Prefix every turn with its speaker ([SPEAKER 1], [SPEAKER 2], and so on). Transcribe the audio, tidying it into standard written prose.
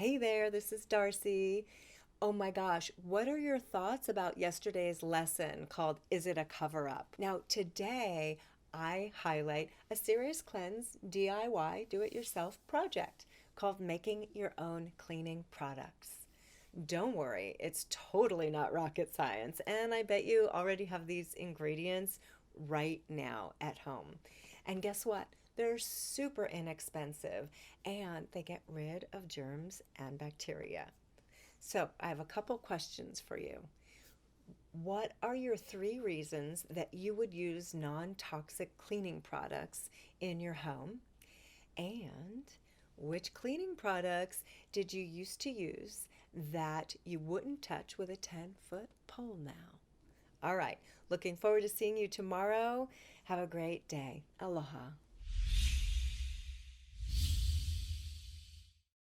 [SPEAKER 1] Hey there, this is Darcy. Oh my gosh, what are your thoughts about yesterday's lesson called Is It a Cover Up? Now, today I highlight a serious cleanse DIY, do it yourself project called Making Your Own Cleaning Products. Don't worry, it's totally not rocket science, and I bet you already have these ingredients right now at home. And guess what? They're super inexpensive and they get rid of germs and bacteria. So, I have a couple questions for you. What are your three reasons that you would use non toxic cleaning products in your home? And which cleaning products did you used to use that you wouldn't touch with a 10-foot pole now? All right, looking forward to seeing you tomorrow. Have a great day. Aloha.